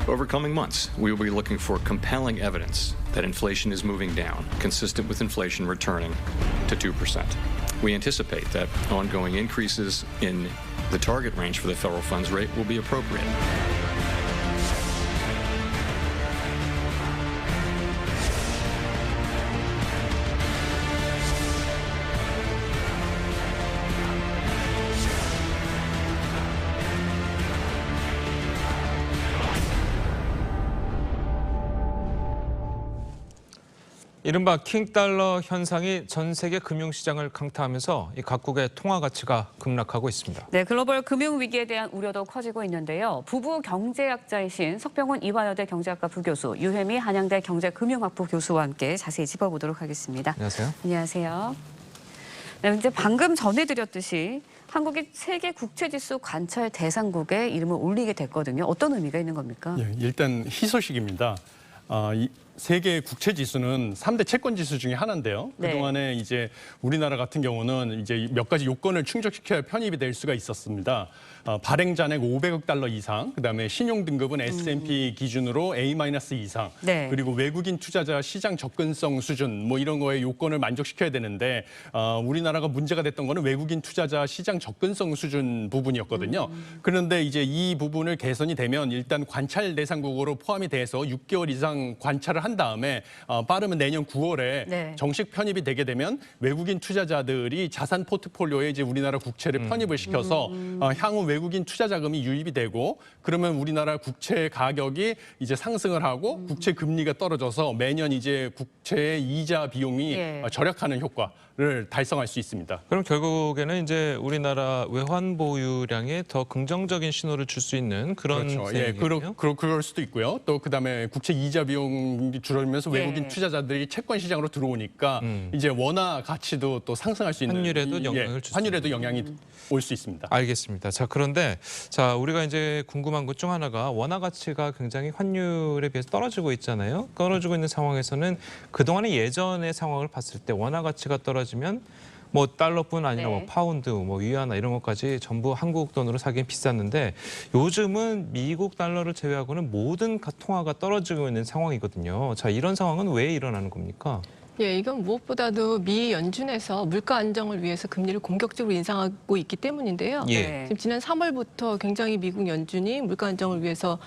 Over coming months, we will be looking for compelling evidence that inflation is moving down, consistent with inflation returning to 2%. We anticipate that ongoing increases in the target range for the federal funds rate will be appropriate. 이른바 킹달러 현상이 전 세계 금융시장을 강타하면서 이 각국의 통화 가치가 급락하고 있습니다. 네, 글로벌 금융 위기에 대한 우려도 커지고 있는데요. 부부 경제학자이신 석병훈 이화여대 경제학과 부교수, 유혜미 한양대 경제금융학부 교수와 함께 자세히 짚어보도록 하겠습니다. 안녕하세요. 안녕하세요. 네, 이제 방금 전해드렸듯이 한국이 세계 국채지수 관찰 대상국에 이름을 올리게 됐거든요. 어떤 의미가 있는 겁니까? 예, 일단 희소식입니다. 세계 국채 지수는 3대 채권 지수 중에 하나인데요. 네. 그동안에 이제 우리나라 같은 경우는 이제 몇 가지 요건을 충족시켜야 편입이 될 수가 있었습니다. 발행 잔액 500억 달러 이상, 그다음에 신용 등급은 S&P 기준으로 A- 이상, 네. 그리고 외국인 투자자 시장 접근성 수준 뭐 이런 거에 요건을 만족시켜야 되는데 우리나라가 문제가 됐던 거는 외국인 투자자 시장 접근성 수준 부분이었거든요. 그런데 이제 이 부분을 개선이 되면 일단 관찰 대상국으로 포함이 돼서 6개월 이상 관찰을 한 다음에 빠르면 내년 9월에 네. 정식 편입이 되게 되면 외국인 투자자들이 자산 포트폴리오에 이제 우리나라 국채를 편입을 시켜서 향후 외국인 투자 자금이 유입이 되고 그러면 우리나라 국채 가격이 이제 상승을 하고 국채 금리가 떨어져서 매년 이제 국채의 이자 비용이 예. 절약하는 효과를 달성할 수 있습니다. 그럼 결국에는 이제 우리나라 외환 보유량에 더 긍정적인 신호를 줄 수 있는 그런 그렇죠. 예, 셈이겠네요. 그럴 수도 있고요. 또 그다음에 국채 이자 비용이 줄어들면서 예. 외국인 투자자들이 채권 시장으로 들어오니까 이제 원화 가치도 또 상승할 수 있는 환율에도 영향을 줄 수 환율에도 영향이 올 수 있습니다. 알겠습니다. 자, 그런데 자, 우리가 이제 궁금한 것 중 하나가 원화 가치가 굉장히 환율에 비해서 떨어지고 있잖아요. 떨어지고 있는 상황에서는 그동안의 예전의 상황을 봤을 때 원화 가치가 떨어지면 뭐 달러뿐 아니라 네. 뭐 파운드, 뭐 위안화 이런 것까지 전부 한국 돈으로 사기엔 비쌌는데 요즘은 미국 달러를 제외하고는 모든 통화가 떨어지고 있는 상황이거든요. 자, 이런 상황은 왜 일어나는 겁니까? 예, 이건 무엇보다도 미 연준에서 물가 안정을 위해서 금리를 공격적으로 인상하고 있기 때문인데요. 예. 네. 지금 지난 3월부터 굉장히 미국 연준이 물가 안정을 위해서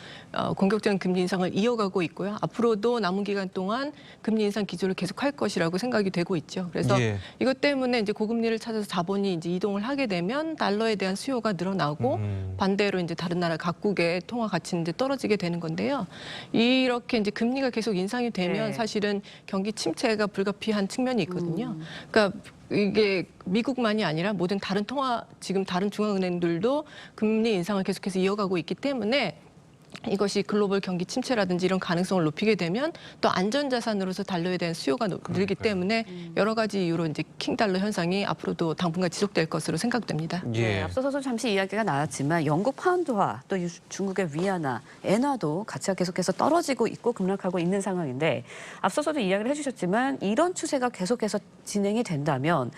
공격적인 금리 인상을 이어가고 있고요. 앞으로도 남은 기간 동안 금리 인상 기조를 계속할 것이라고 생각이 되고 있죠. 그래서 예. 이것 때문에 이제 고금리를 찾아서 자본이 이제 이동을 하게 되면 달러에 대한 수요가 늘어나고 반대로 이제 다른 나라 각국의 통화 가치는 이제 떨어지게 되는 건데요. 이렇게 이제 금리가 계속 인상이 되면 네. 사실은 경기 침체가 불가피한 측면이 있거든요. 그러니까 이게 미국만이 아니라 모든 다른 지금 다른 중앙은행들도 금리 인상을 계속해서 이어가고 있기 때문에 이것이 글로벌 경기 침체라든지 이런 가능성을 높이게 되면 또 안전자산으로서 달러에 대한 수요가 늘기 때문에 여러 가지 이유로 이제 킹달러 현상이 앞으로도 당분간 지속될 것으로 생각됩니다. 예. 네, 앞서서도 잠시 이야기가 나왔지만 영국 파운드화 또 중국의 위안화, 엔화도 가치가 계속해서 떨어지고 있고 급락하고 있는 상황인데 앞서서도 이야기를 해주셨지만 이런 추세가 계속해서 진행이 된다면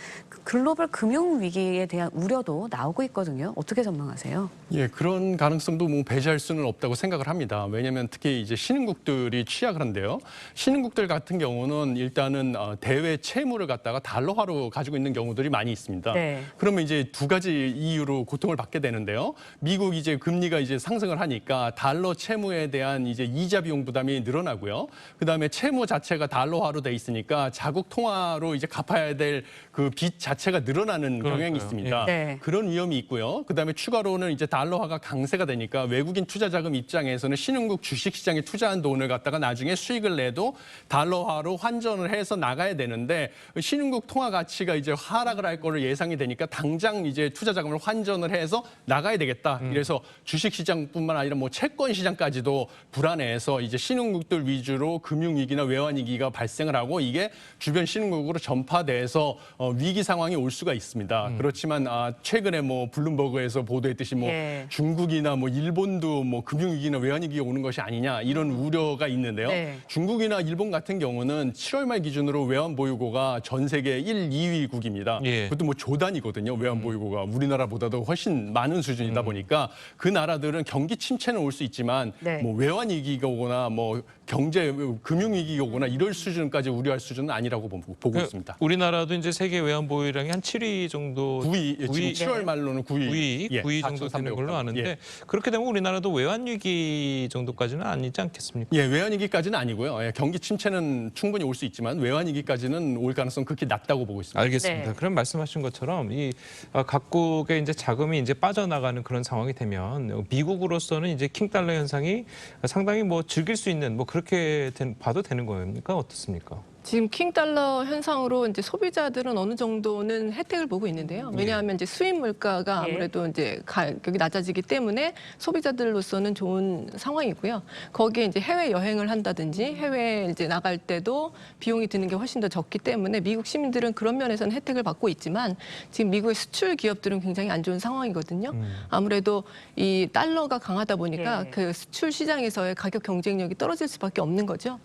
글로벌 금융 위기에 대한 우려도 나오고 있거든요. 어떻게 전망하세요? 예, 그런 가능성도 뭐 배제할 수는 없다고 생각을 합니다. 왜냐하면 특히 이제 신흥국들이 취약을 한데요. 신흥국들 같은 경우는 일단은 대외 채무를 갖다가 달러화로 가지고 있는 경우들이 많이 있습니다. 네. 그러면 이제 두 가지 이유로 고통을 받게 되는데요. 미국 이제 금리가 이제 상승을 하니까 달러 채무에 대한 이제 이자 비용 부담이 늘어나고요. 그다음에 채무 자체가 달러화로 돼 있으니까 자국 통화로 이제 갚아야 될 그 빚 자체가 늘어나는 경향이 그러니까요. 있습니다. 예. 네. 그런 위험이 있고요. 그다음에 추가로는 이제 달러화가 강세가 되니까 외국인 투자 자금 입장에서는 신흥국 주식 시장에 투자한 돈을 갖다가 나중에 수익을 내도 달러화로 환전을 해서 나가야 되는데 신흥국 통화 가치가 이제 하락을 할 거를 예상이 되니까 당장 이제 투자 자금을 환전을 해서 나가야 되겠다. 이래서 주식 시장뿐만 아니라 뭐 채권 시장까지도 불안해서 이제 신흥국들 위주로 금융 위기나 외환 위기가 발생을 하고 이게 주변 신흥국으로 전파돼서 위기 상황이 올 수가 있습니다. 그렇지만 최근에 뭐 블룸버그에서 보도했듯이 뭐 예. 중국이나 뭐 일본도 뭐 금융 위기 위기나 외환 위기가 오는 것이 아니냐 이런 우려가 있는데요. 네. 중국이나 일본 같은 경우는 7월 말 기준으로 외환 보유고가 전 세계 1, 2위국입니다. 예. 그것도 뭐 조단이거든요. 외환 보유고가 우리나라보다도 훨씬 많은 수준이다 보니까 그 나라들은 경기 침체는 올 수 있지만 네. 뭐 외환 위기가 오거나 뭐 경제 금융 위기가 오거나 이럴 수준까지 우려할 수준은 아니라고 보고 있습니다. 우리나라도 이제 세계 외환 보유량이 한 7위 정도 9위, 지금 7월 말로는 9위. 9위 정도 되는 걸로 아는데 예. 그렇게 되면 우리나라도 외환 위기 정도까지는 아니지 않겠습니까? 예, 외환 위기까지는 아니고요. 예, 경기 침체는 충분히 올 수 있지만 외환 위기까지는 올 가능성 극히 낮다고 보고 있습니다. 알겠습니다. 네. 그럼 말씀하신 것처럼 이 각국의 이제 자금이 이제 빠져나가는 그런 상황이 되면 미국으로서는 이제 킹달러 현상이 상당히 뭐 즐길 수 있는 뭐 그렇게 봐도 되는 겁니까? 어떻습니까? 지금 킹달러 현상으로 이제 소비자들은 어느 정도는 혜택을 보고 있는데요. 왜냐하면 이제 수입 물가가 예. 아무래도 이제 가격이 낮아지기 때문에 소비자들로서는 좋은 상황이고요. 거기에 이제 해외 여행을 한다든지 해외에 이제 나갈 때도 비용이 드는 게 훨씬 더 적기 때문에 미국 시민들은 그런 면에서는 혜택을 받고 있지만 지금 미국의 수출 기업들은 굉장히 안 좋은 상황이거든요. 아무래도 이 달러가 강하다 보니까 예. 그 수출 시장에서의 가격 경쟁력이 떨어질 수밖에 없는 거죠.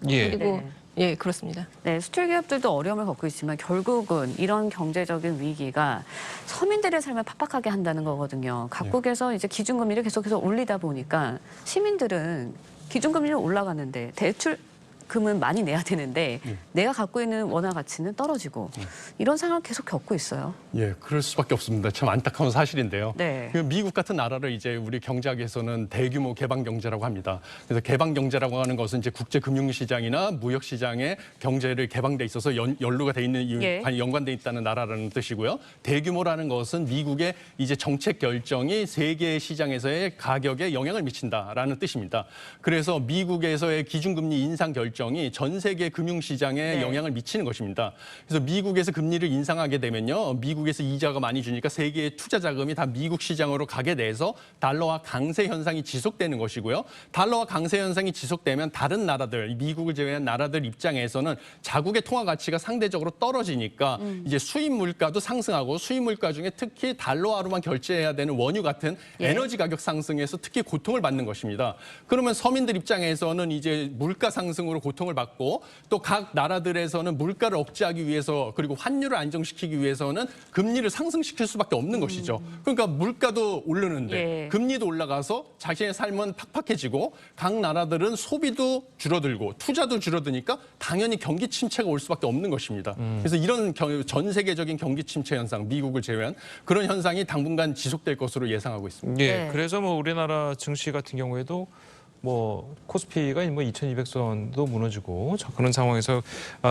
예. 그리고 네. 예, 그렇습니다. 네, 수출 기업들도 어려움을 겪고 있지만 결국은 이런 경제적인 위기가 서민들의 삶을 팍팍하게 한다는 거거든요. 각국에서 이제 기준금리를 계속해서 올리다 보니까 시민들은 기준금리는 올라가는데 대출금은 많이 내야 되는데 내가 갖고 있는 원화 가치는 떨어지고 이런 상황을 계속 겪고 있어요. 예, 그럴 수밖에 없습니다. 참 안타까운 사실인데요. 네. 그 미국 같은 나라를 이제 우리 경제학에서는 대규모 개방 경제라고 합니다. 그래서 개방 경제라고 하는 것은 이제 국제 금융 시장이나 무역 시장의 경제를 개방돼 있어서 연루가 돼 있는 예. 연관돼 있다는 나라라는 뜻이고요. 대규모라는 것은 미국의 이제 정책 결정이 세계 시장에서의 가격에 영향을 미친다라는 뜻입니다. 그래서 미국에서의 기준금리 인상 결정이 전 세계 금융 시장에 네. 영향을 미치는 것입니다. 그래서 미국에서 금리를 인상하게 되면요. 미국에서 이자가 많이 주니까 세계의 투자 자금이 다 미국 시장으로 가게 돼서 달러화 강세 현상이 지속되는 것이고요. 달러화 강세 현상이 지속되면 다른 나라들, 미국을 제외한 나라들 입장에서는 자국의 통화 가치가 상대적으로 떨어지니까 이제 수입 물가도 상승하고 수입 물가 중에 특히 달러화로만 결제해야 되는 원유 같은 예. 에너지 가격 상승에서 특히 고통을 받는 것입니다. 그러면 서민들 입장에서는 이제 물가 상승으로 고통을 받고 또 각 나라들에서는 물가를 억제하기 위해서 그리고 환율을 안정시키기 위해서는 금리를 상승시킬 수밖에 없는 것이죠. 그러니까 물가도 오르는데 예. 금리도 올라가서 자신의 삶은 팍팍해지고 각 나라들은 소비도 줄어들고 투자도 줄어드니까 당연히 경기 침체가 올 수밖에 없는 것입니다. 그래서 이런 전 세계적인 경기 침체 현상, 미국을 제외한 그런 현상이 당분간 지속될 것으로 예상하고 있습니다. 예. 네. 그래서 뭐 우리나라 증시 같은 경우에도 뭐 코스피가 뭐 2,200선도 무너지고 그런 상황에서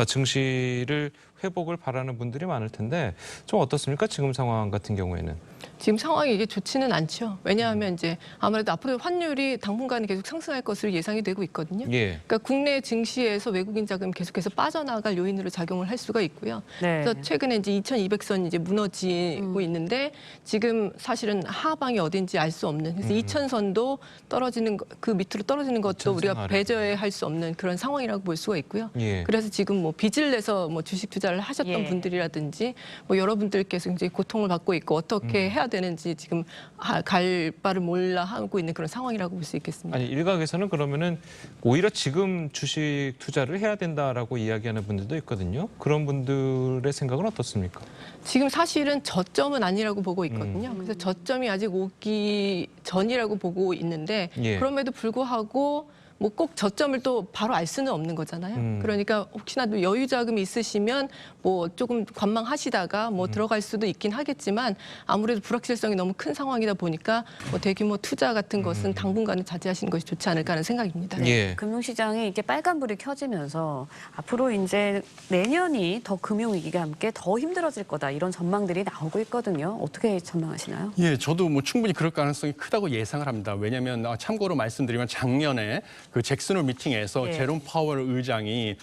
증시를 회복을 바라는 분들이 많을 텐데 좀 어떻습니까? 지금 상황 같은 경우에는. 지금 상황이 이게 좋지는 않죠. 왜냐하면 이제 아무래도 앞으로 환율이 당분간은 계속 상승할 것으로 예상이 되고 있거든요. 예. 그러니까 국내 증시에서 외국인 자금이 계속해서 빠져나갈 요인으로 작용을 할 수가 있고요. 네. 그래서 최근에 이제 2,200선 이제 무너지고 있는데 지금 사실은 하방이 어딘지 알 수 없는 그래서 2,000선도 떨어지는 그 밑으로 떨어지는 것도 2,000선 우리가 아래. 배제할 수 없는 그런 상황이라고 볼 수가 있고요. 예. 그래서 지금 뭐 빚을 내서 뭐 주식 투자를 하셨던 예. 분들이라든지 뭐 여러분들께서 굉장히 고통을 받고 있고 어떻게 해야 되는지 지금 갈 바를 몰라 하고 있는 그런 상황이라고 볼 수 있겠습니다. 아니 일각에서는 그러면은 오히려 지금 주식 투자를 해야 된다라고 이야기하는 분들도 있거든요. 그런 분들의 생각은 어떻습니까? 지금 사실은 저점은 아니라고 보고 있거든요. 그래서 저점이 아직 오기 전이라고 보고 있는데 예. 그럼에도 불구하고 뭐 꼭 저점을 또 바로 알 수는 없는 거잖아요. 그러니까 혹시나도 여유 자금이 있으시면 뭐 조금 관망하시다가 뭐 들어갈 수도 있긴 하겠지만 아무래도 불확실성이 너무 큰 상황이다 보니까 뭐 대규모 투자 같은 것은 당분간은 자제하시는 것이 좋지 않을까 하는 생각입니다. 예. 금융시장이 이렇게 빨간불이 켜지면서 앞으로 이제 내년이 더 금융위기가 함께 더 힘들어질 거다 이런 전망들이 나오고 있거든요. 어떻게 전망하시나요? 예, 저도 뭐 충분히 그럴 가능성이 크다고 예상을 합니다. 왜냐하면 참고로 말씀드리면 작년에 그 잭슨홀 미팅에서 예. 제롬 파월 의장이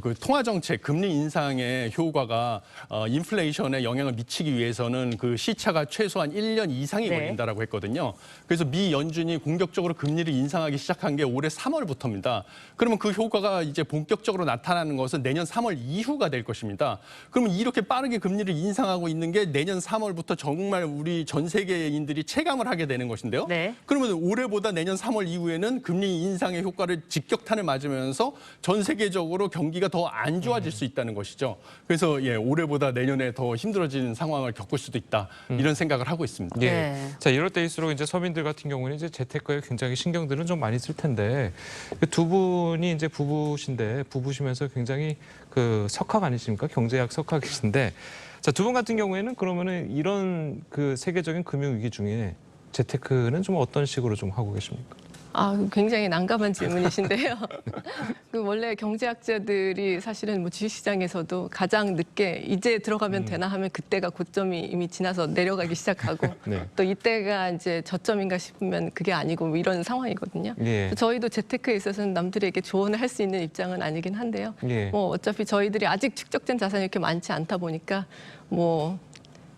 그 통화 정책 금리 인상의 효과가 인플레이션에 영향을 미치기 위해서는 그 시차가 최소한 1년 이상이 네. 걸린다라고 했거든요. 그래서 미 연준이 공격적으로 금리를 인상하기 시작한 게 올해 3월부터입니다. 그러면 그 효과가 이제 본격적으로 나타나는 것은 내년 3월 이후가 될 것입니다. 그러면 이렇게 빠르게 금리를 인상하고 있는 게 내년 3월부터 정말 우리 전 세계인들이 체감을 하게 되는 것인데요. 네. 그러면 올해보다 내년 3월 이후에는 금리 인상의 효과를 직격탄을 맞으면서 전 세계적으로 경기가 더 안 좋아질 수 있다는 것이죠. 그래서 예, 올해보다 내년에 더 힘들어지는 상황을 겪을 수도 있다. 이런 생각을 하고 있습니다. 예. 네. 자, 이럴 때일수록 이제 서민들 같은 경우는 이제 재테크에 굉장히 신경들은 좀 많이 쓸 텐데 그두 분이 이제 부부시면서 굉장히 그 석학 아니십니까? 경제학 석학이신데 자, 두 분 같은 경우에는 그러면은 이런 그 세계적인 금융 위기 중에 재테크는 좀 어떤 식으로 좀 하고 계십니까? 굉장히 난감한 질문이신데요. 그 원래 경제학자들이 사실은 뭐 주식시장에서도 가장 늦게 이제 들어가면 되나 하면 그때가 고점이 이미 지나서 내려가기 시작하고 네. 또 이때가 이제 저점인가 싶으면 그게 아니고 뭐 이런 상황이거든요. 예. 저희도 재테크에 있어서는 남들에게 조언을 할 수 있는 입장은 아니긴 한데요. 예. 뭐 어차피 저희들이 아직 축적된 자산이 이렇게 많지 않다 보니까 뭐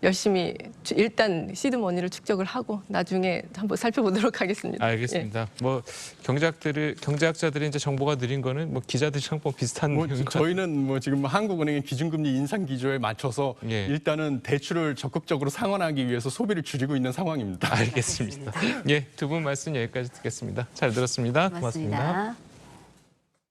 열심히 일단 시드머니를 축적을 하고 나중에 한번 살펴보도록 하겠습니다. 알겠습니다. 뭐 경제학자들이 이제 정보가 느린 거는 뭐 기자들이랑 뭐 비슷한 뭐 내용인 것 저희는 뭐 지금 한국은행의 기준금리 인상 기조에 맞춰서 예. 일단은 대출을 적극적으로 상환하기 위해서 소비를 줄이고 있는 상황입니다. 알겠습니다. 예, 두 분 말씀 여기까지 듣겠습니다. 잘 들었습니다. 고맙습니다. 고맙습니다.